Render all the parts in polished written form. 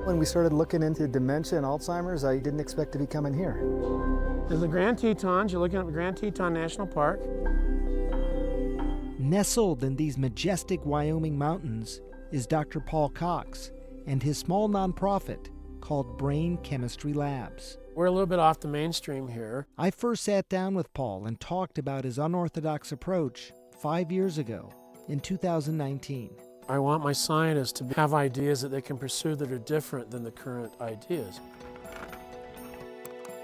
When we started looking into dementia and Alzheimer's, I didn't expect to be coming here. There's the Grand Tetons. You're looking at the Grand Teton National Park. Nestled in these majestic Wyoming mountains is Dr. Paul Cox and his small nonprofit called Brain Chemistry Labs. We're a little bit off the mainstream here. I first sat down with Paul and talked about his unorthodox approach 5 years ago in 2019. I want my scientists to have ideas that they can pursue that are different than the current ideas.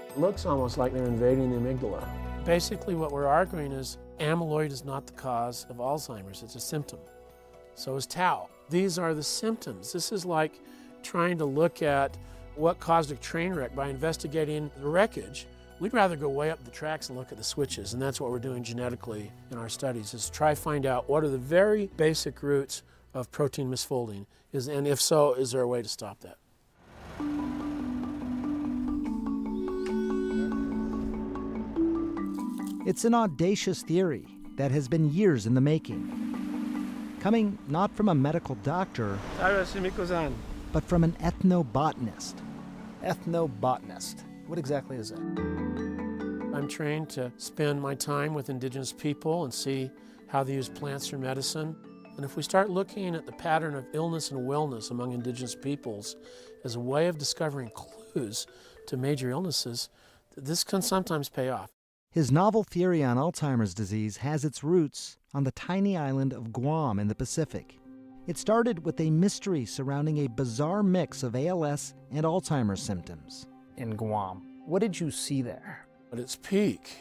It looks almost like they're invading the amygdala. Basically what we're arguing is amyloid is not the cause of Alzheimer's, it's a symptom. So is tau. These are the symptoms. This is like trying to look at what caused a train wreck by investigating the wreckage. We'd rather go way up the tracks and look at the switches, and that's what we're doing genetically in our studies, is try to find out what are the very basic roots of protein misfolding, and if so, is there a way to stop that? It's an audacious theory that has been years in the making, coming not from a medical doctor, but from an ethnobotanist. Ethnobotanist. What exactly is that? I'm trained to spend my time with indigenous people and see how they use plants for medicine. And if we start looking at the pattern of illness and wellness among indigenous peoples as a way of discovering clues to major illnesses, this can sometimes pay off. His novel theory on Alzheimer's disease has its roots on the tiny island of Guam in the Pacific. It started with a mystery surrounding a bizarre mix of ALS and Alzheimer's symptoms. In Guam. What did you see there? At its peak,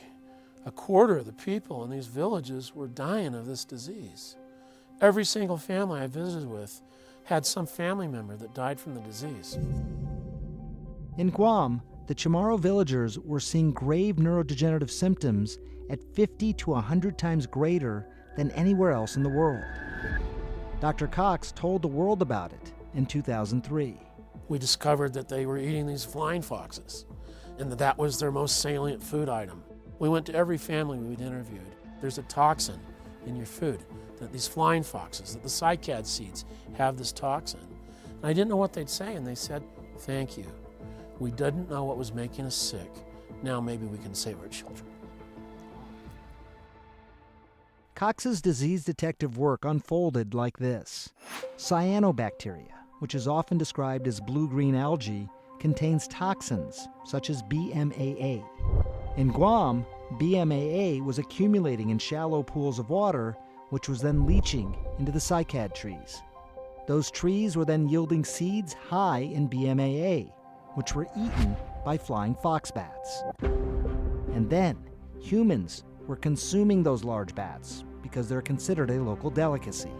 a quarter of the people in these villages were dying of this disease. Every single family I visited with had some family member that died from the disease. In Guam, the Chamorro villagers were seeing grave neurodegenerative symptoms at 50 to 100 times greater than anywhere else in the world. Dr. Cox told the world about it in 2003. We discovered that they were eating these flying foxes, and that was their most salient food item. We went to every family we'd interviewed. There's a toxin in your food, that these flying foxes, that the cycad seeds have this toxin. And I didn't know what they'd say, and they said, "Thank you. We didn't know what was making us sick. Now maybe we can save our children." Cox's disease detective work unfolded like this. Cyanobacteria, which is often described as blue-green algae, contains toxins such as BMAA. In Guam, BMAA was accumulating in shallow pools of water, which was then leaching into the cycad trees. Those trees were then yielding seeds high in BMAA, which were eaten by flying fox bats. And then humans were consuming those large bats because they're considered a local delicacy.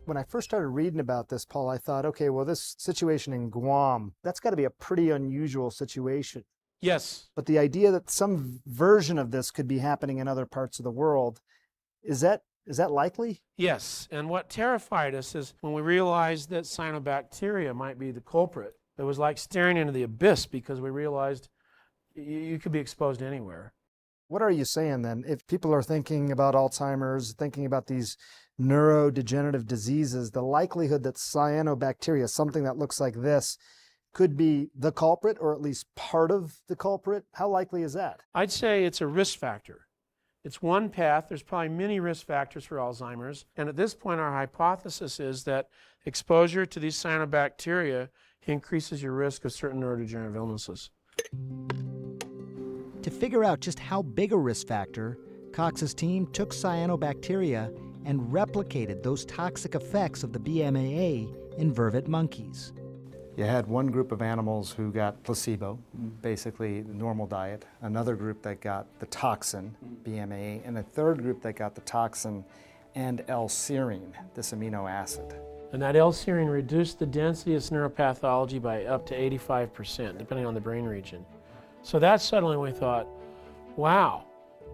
When I first started reading about this, Paul, I thought, okay, well, this situation in Guam, that's got to be a pretty unusual situation. Yes. But the idea that some version of this could be happening in other parts of the world, is that likely? Yes, and what terrified us is when we realized that cyanobacteria might be the culprit. It was like staring into the abyss because we realized you could be exposed anywhere. What are you saying then? If people are thinking about Alzheimer's, thinking about these neurodegenerative diseases, the likelihood that cyanobacteria, something that looks like this, could be the culprit or at least part of the culprit, how likely is that? I'd say it's a risk factor. It's one path. There's probably many risk factors for Alzheimer's. And at this point, our hypothesis is that exposure to these cyanobacteria increases your risk of certain neurodegenerative illnesses. To figure out just how big a risk factor, Cox's team took cyanobacteria and replicated those toxic effects of the BMAA in vervet monkeys. You had one group of animals who got placebo, basically the normal diet, another group that got the toxin, BMAA, and a third group that got the toxin and L-serine, this amino acid. And that L-serine reduced the density of neuropathology by up to 85%, depending on the brain region. So that suddenly we thought, wow,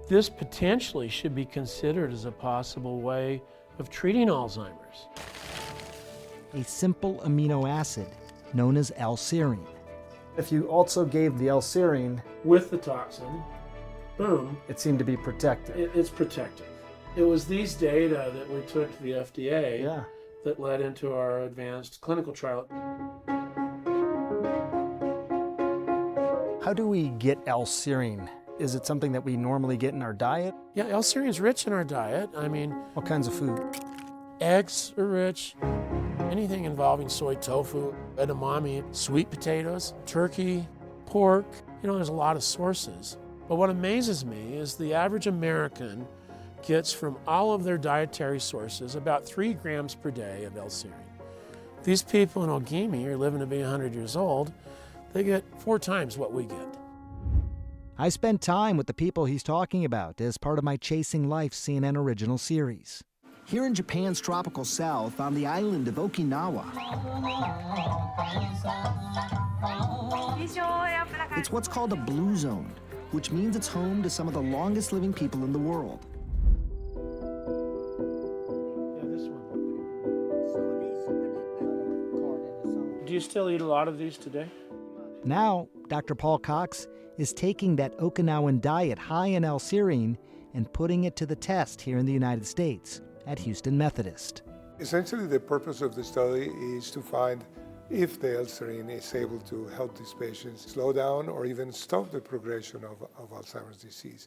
this potentially should be considered as a possible way of treating Alzheimer's. A simple amino acid known as L-serine. If you also gave the L-serine with the toxin, boom, it seemed to be protective. It's protective. It was these data that we took to the FDA that led into our advanced clinical trial. How do we get L-serine? Is it something that we normally get in our diet? Yeah, L-serine is rich in our diet. I mean, What kinds of food? eggs are rich. Anything involving soy tofu, edamame, sweet potatoes, turkey, pork. You know, there's a lot of sources. But what amazes me is the average American gets from all of their dietary sources about 3 grams per day of L-serine. These people in Ogimi are living to be 100 years old. They get 4 times what we get. I spent time with the people he's talking about as part of my Chasing Life CNN original series. Here in Japan's tropical south, on the island of Okinawa, it's what's called a blue zone, which means it's home to some of the longest living people in the world. Yeah, this one. Do you still eat a lot of these today? Now, Dr. Paul Cox is taking that Okinawan diet high in L-serine and putting it to the test here in the United States at Houston Methodist. Essentially, the purpose of the study is to find if the L-serine is able to help these patients slow down or even stop the progression of Alzheimer's disease.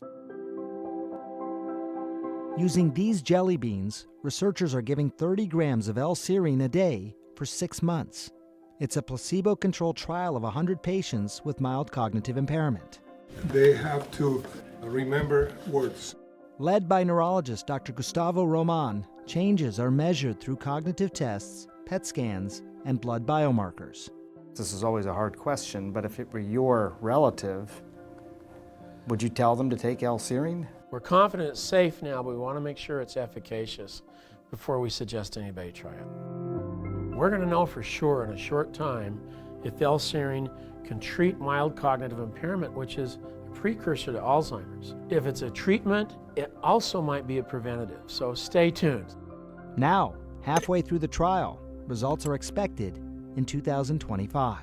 Using these jelly beans, researchers are giving 30 grams of L-serine a day for 6 months. It's a placebo-controlled trial of 100 patients with mild cognitive impairment. They have to remember words. Led by neurologist Dr. Gustavo Roman, changes are measured through cognitive tests, PET scans, and blood biomarkers. This is always a hard question, but if it were your relative, would you tell them to take L-serine? We're confident it's safe now, but we want to make sure it's efficacious before we suggest anybody try it. We're going to know for sure in a short time if L-serine can treat mild cognitive impairment, which is a precursor to Alzheimer's. If it's a treatment, it also might be a preventative, so stay tuned. Now, halfway through the trial, results are expected in 2025.